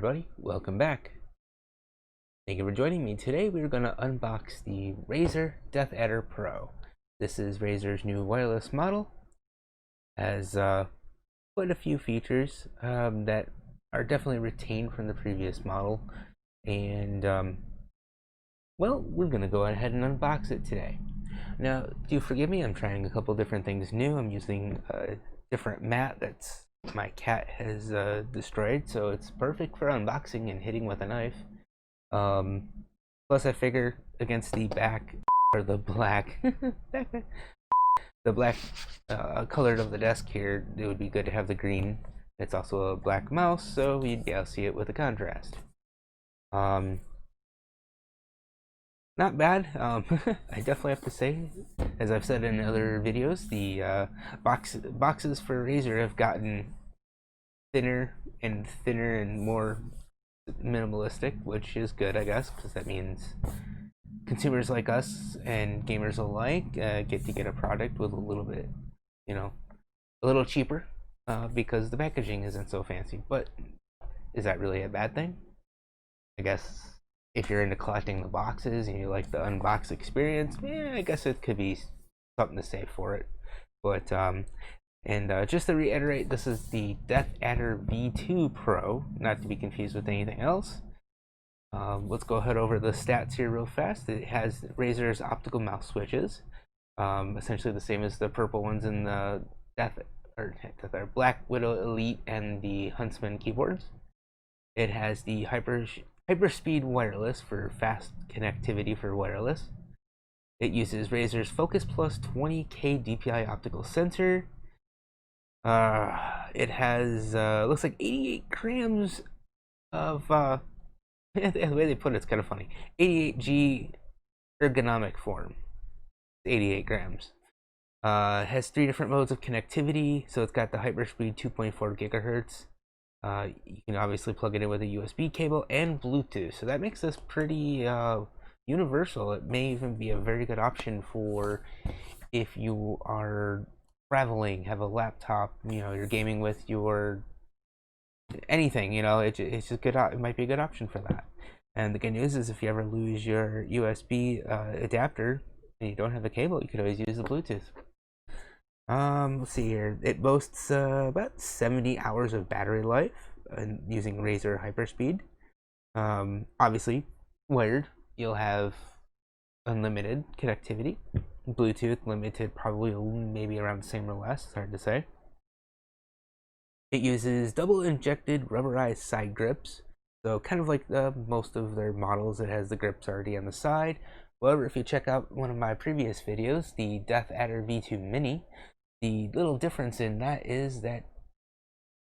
everybody, welcome back. Thank you for joining me. Today we're going to unbox the Razer Deathadder Pro. This is Razer's new wireless model. Has quite a few features that are definitely retained from the previous model. And well, we're going to go ahead and unbox it today. Now, do forgive me, I'm trying a couple different things new. I'm using a different mat that's my cat has destroyed, so it's perfect for unboxing and hitting with a knife. Plus I figure against the black the black colored of the desk here, it would be good to have the green. It's also a black mouse, so you'd be able to see it with a contrast. Not bad. I definitely have to say, as I've said in other videos, the boxes for Razer have gotten thinner and more minimalistic, which is good, I guess, because that means consumers like us and gamers alike get to get a product with a little bit, a little cheaper, because the packaging isn't so fancy. But is that really a bad thing? I guess if you're into collecting the boxes and you like the unbox experience, yeah, I guess it could be something to say for it. But just to reiterate, this is the Deathadder V2 Pro, not to be confused with anything else. Let's go ahead over the stats here real fast. It has Razer's optical mouse switches, essentially the same as the purple ones in the Black Widow Elite and the Huntsman keyboards. It has the Hyperspeed wireless for fast connectivity for wireless. It uses Razer's Focus Plus 20K DPI optical sensor. It has looks like 88 grams of the way they put it's kind of funny. 88G ergonomic form. 88 grams. It has 3 different modes of connectivity. So it's got the Hyperspeed 2.4 gigahertz. You can obviously plug it in with a USB cable and Bluetooth, so that makes this pretty universal. It may even be a very good option for if you are traveling, have a laptop, you're gaming with your anything, it's just good. It might be a good option for that. And the good news is if you ever lose your USB adapter and you don't have a cable, you could always use the Bluetooth. Let's see here. It boasts about 70 hours of battery life using Razer Hyperspeed. Obviously, wired, you'll have unlimited connectivity. Bluetooth, limited, probably maybe around the same or less. It's hard to say. It uses double injected rubberized side grips. So kind of like most of their models, it has the grips already on the side. However, if you check out one of my previous videos, the Deathadder V2 Mini, the little difference in that is that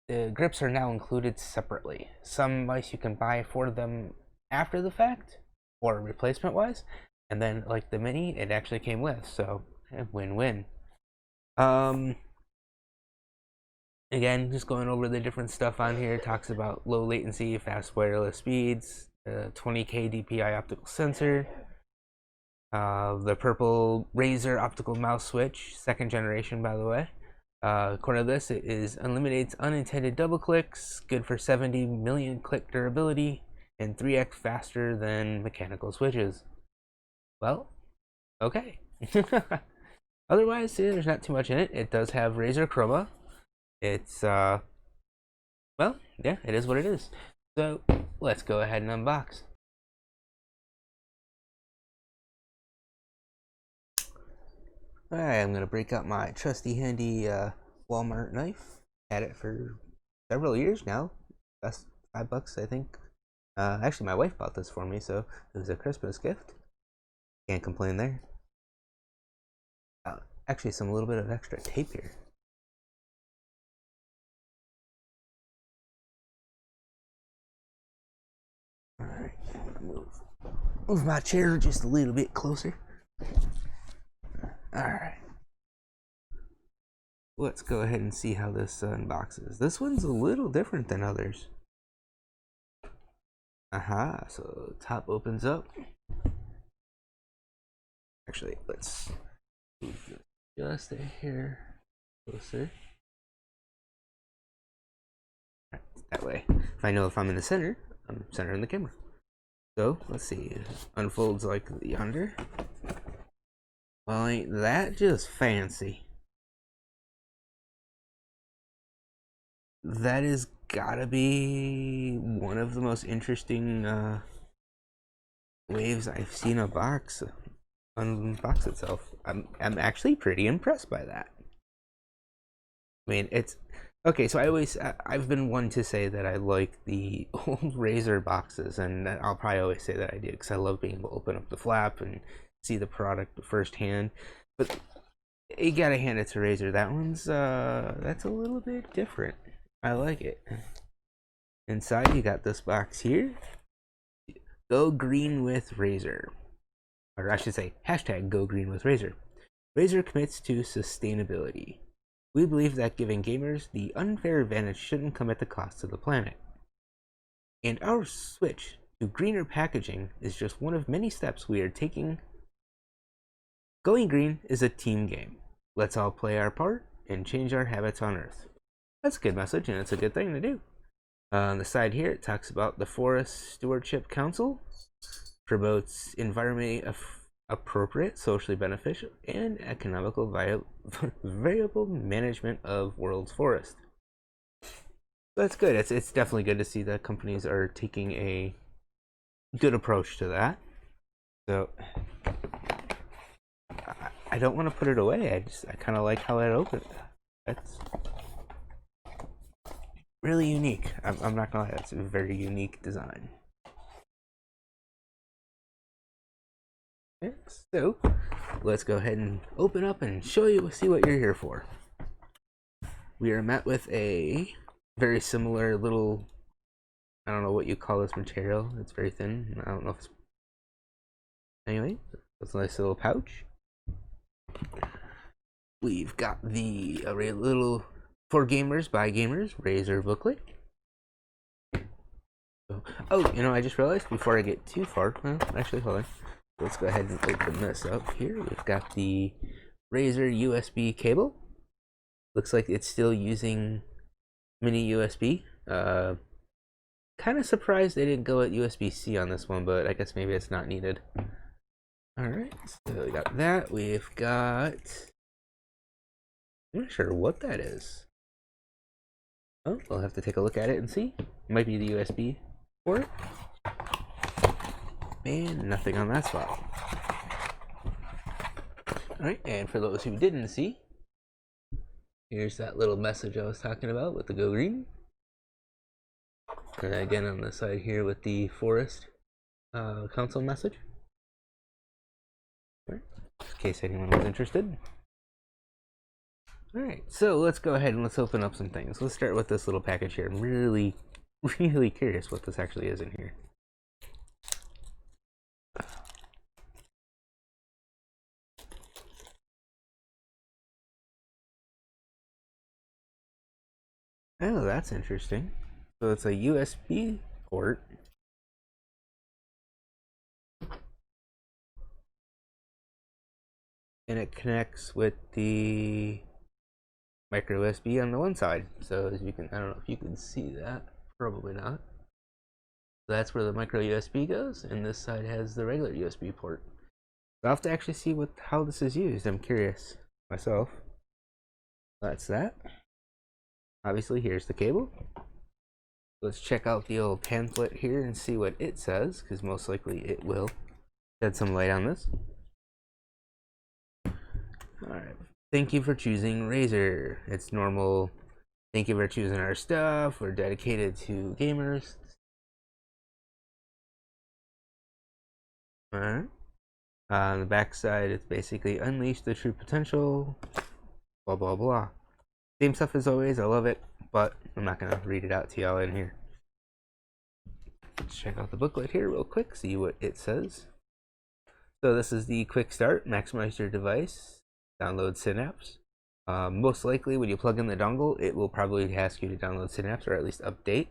the grips are now included separately. Some mice you can buy for them after the fact, or replacement wise, and then like the Mini, it actually came with, so win-win. Again, just going over the different stuff on here, it talks about low latency, fast wireless speeds, 20K DPI optical sensor, the purple Razer optical mouse switch, 2nd generation by the way. According to this, it eliminates unintended double clicks, good for 70 million click durability, and 3x faster than mechanical switches. Well, okay. Otherwise, there's not too much in it. It does have Razer Chroma. It's well, yeah, it is what it is. So let's go ahead and unbox. Alright, I'm going to break out my trusty handy Walmart knife. Had it for several years now. That's $5, I think. Actually, my wife bought this for me, so it was a Christmas gift. Can't complain there. Actually, a little bit of extra tape here. Alright, move my chair just a little bit closer. Alright. Let's go ahead and see how this unboxes. This one's a little different than others. Aha, so top opens up. Actually, let's move just a hair closer. That way, if I know if I'm in the center, I'm centering the camera. So let's see, it unfolds like yonder. Well, ain't that just fancy? That is gotta be one of the most interesting waves I've seen a box unbox itself. I'm actually pretty impressed by that. I mean, it's okay. So I've been one to say that I like the old Razer boxes, and I'll probably always say that I do because I love being able to open up the flap and see the product firsthand. But you gotta hand it to Razer. That one's that's a little bit different. I like it. Inside you got this box here. Go green with Razer. Or I should say, hashtag go green with Razer. Razer commits to sustainability. We believe that giving gamers the unfair advantage shouldn't come at the cost of the planet. And our switch to greener packaging is just one of many steps we are taking. Going green is a team game. Let's all play our part and change our habits on Earth. That's a good message, and it's a good thing to do. On the side here, it talks about the Forest Stewardship Council promotes environmentally appropriate, socially beneficial, and economical variable management of world's forest. That's good. It's definitely good to see that companies are taking a good approach to that. So I don't want to put it away. I kind of like how it opened. That's really unique. I'm not gonna lie. That's a very unique design. Okay, so let's go ahead and open up and see what you're here for. We are met with a very similar little, I don't know what you call this material. It's very thin. I don't know if it's, anyway, it's a nice little pouch. We've got the little for gamers by gamers Razer booklet. Oh, you know, I just realized before I get too far, well, actually, hold on. Let's go ahead and open this up here. We've got the Razer USB cable. Looks like it's still using mini USB. Kind of surprised they didn't go at USB-C on this one, but I guess maybe it's not needed. Alright, so we got that. We've got, I'm not sure what that is. Oh, we'll have to take a look at it and see. It might be the USB port. And nothing on that spot. Alright, and for those who didn't see, here's that little message I was talking about with the Go Green. And again on the side here with the Forest Council message. Right, in case anyone was interested. Alright, so let's go ahead and let's open up some things. Let's start with this little package here. I'm really curious what this actually is in here. Oh, that's interesting. So it's a USB port. And it connects with the micro USB on the one side. So as you can, I don't know if you can see that. Probably not. So that's where the micro USB goes, and this side has the regular USB port. So I'll have to actually see how this is used. I'm curious myself. That's that. Obviously, here's the cable. Let's check out the old pamphlet here and see what it says, because most likely it will shed some light on this. Alright. Thank you for choosing Razer. It's normal. Thank you for choosing our stuff. We're dedicated to gamers. Alright. On the back side, it's basically unleash the true potential. Blah, blah, blah. Same stuff as always. I love it, but I'm not going to read it out to y'all in here. Let's check out the booklet here real quick, see what it says. So this is the quick start. Maximize your device. Download Synapse. Most likely when you plug in the dongle, it will probably ask you to download Synapse or at least update.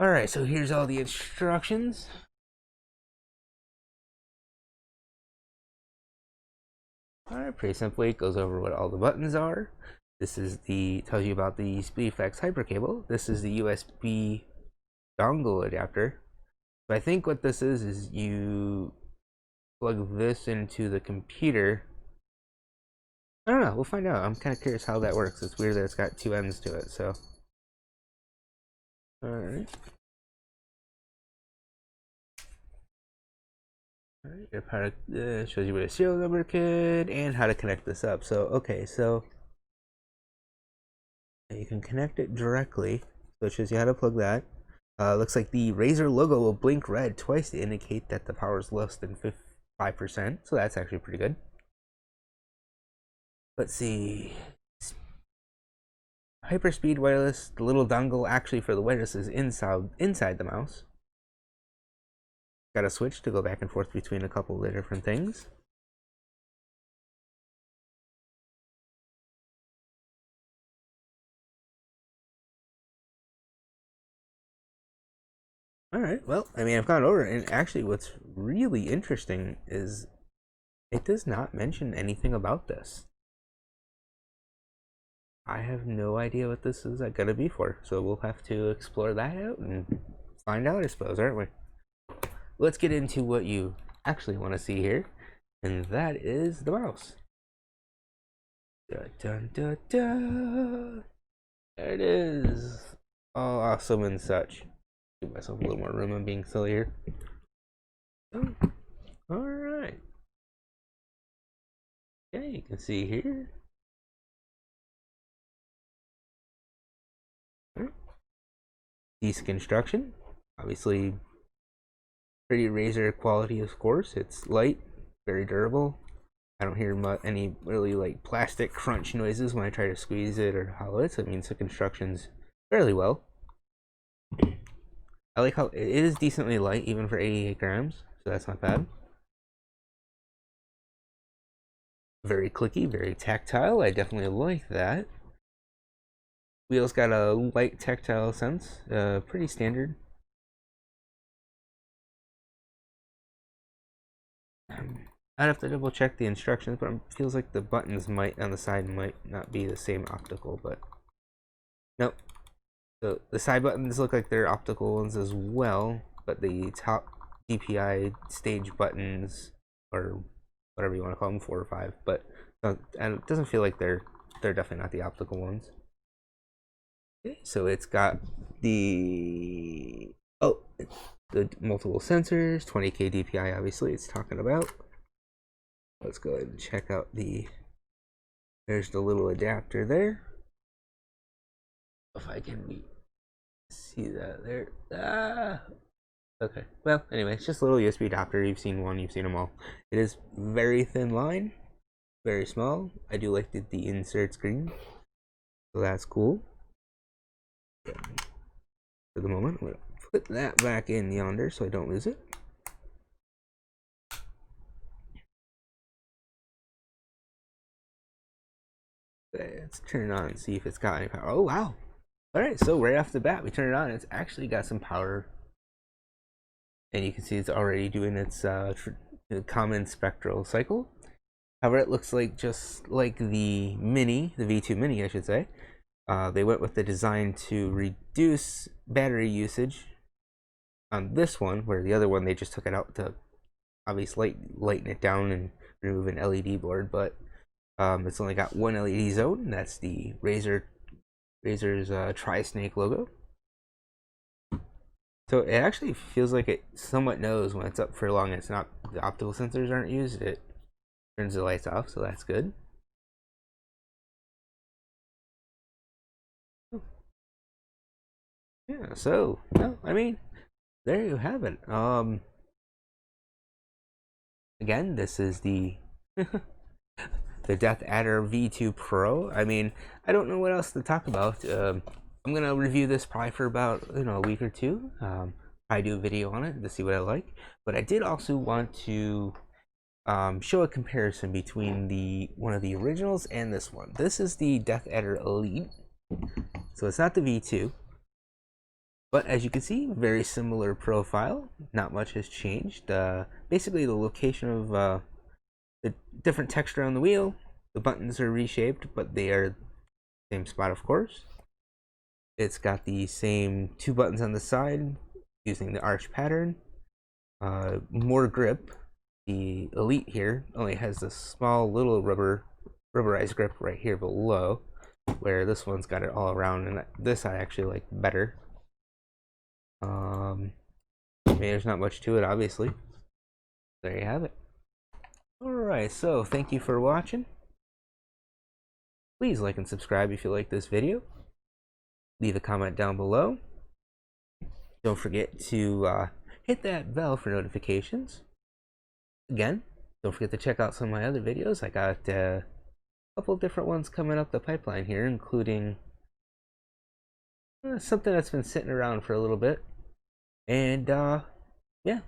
Alright, so here's all the instructions. Alright, pretty simply, it goes over what all the buttons are. This is tells you about the SpeedFlex Hyper Cable. This is the USB dongle adapter. So I think what this is you plug this into the computer. I don't know. We'll find out. I'm kind of curious how that works. It's weird that it's got two ends to it. So, all right. All right. Your product shows you what a serial number could and how to connect this up. So, okay. So you can connect it directly. So it shows you how to plug that. Looks like the Razer logo will blink red twice to indicate that the power is less than 5%. So that's actually pretty good. Let's see. Hyperspeed wireless. The little dongle actually for the wireless is inside the mouse. Got a switch to go back and forth between a couple of different things. All right. Well, I mean, I've gone over it, and actually, what's really interesting is it does not mention anything about this. I have no idea what this is gonna be for, so we'll have to explore that out and find out, I suppose, aren't we? Let's get into what you actually want to see here, and that is the mouse. Dun, dun, dun, dun. There it is. All awesome and such. Give myself a little more room. I'm being silly here. Oh, all right. Okay, you can see here. Decent construction. Obviously, pretty Razer quality, of course. It's light, very durable. I don't hear any really like plastic crunch noises when I try to squeeze it or hollow it. So it means the construction's fairly well. I like how it is decently light, even for 88 grams, so that's not bad. Very clicky, very tactile. I definitely like that. Wheels got a light tactile sense, pretty standard. I'd have to double check the instructions, but it feels like the buttons on the side might not be the same optical, but nope. So the side buttons look like they're optical ones as well, but the top DPI stage buttons, or whatever you want to call them, 4 or 5, but and it doesn't feel like they're definitely not the optical ones. Okay, so it's got the multiple sensors, 20K DPI, obviously it's talking about. Let's go ahead and check out there's the little adapter there. If I can see that there. Okay, well, anyway, it's just a little USB adapter. You've seen one, you've seen them all. It is very thin line, very small. I do like the insert screen, so that's cool. For the moment, I'm going to put that back in yonder so I don't lose it. Okay, let's turn it on and see if it's got any power. Oh, wow. All right, so right off the bat, we turn it on. It's actually got some power. And you can see it's already doing its common spectral cycle. However, it looks like just like the V2 Mini, I should say. They went with the design to reduce battery usage on this one, where the other one they just took it out to obviously lighten it down and remove an LED board, but it's only got one LED zone, and that's the Razer's Tri-Snake logo. So it actually feels like it somewhat knows when it's up for long. It's not, the optical sensors aren't used. It turns the lights off, so that's good. Yeah, so, well, I mean, there you have it. Again, this is the the Deathadder V2 Pro. I mean, I don't know what else to talk about. I'm gonna review this probably for about a week or two. I do a video on it to see what I like. But I did also want to show a comparison between one of the originals and this one. This is the Deathadder Elite, so it's not the V2. But as you can see, very similar profile. Not much has changed. Basically, the location of the different texture on the wheel. The buttons are reshaped, but they are the same spot, of course. It's got the same 2 buttons on the side, using the arch pattern. More grip. The Elite here only has this small little rubberized grip right here below, where this one's got it all around, and this I actually like better. There's not much to it, obviously. There you have it. Alright, so thank you for watching. Please like and subscribe if you like this video. Leave a comment down below. Don't forget to hit that bell for notifications. Again, don't forget to check out some of my other videos. I got a couple of different ones coming up the pipeline here, including something that's been sitting around for a little bit. And yeah,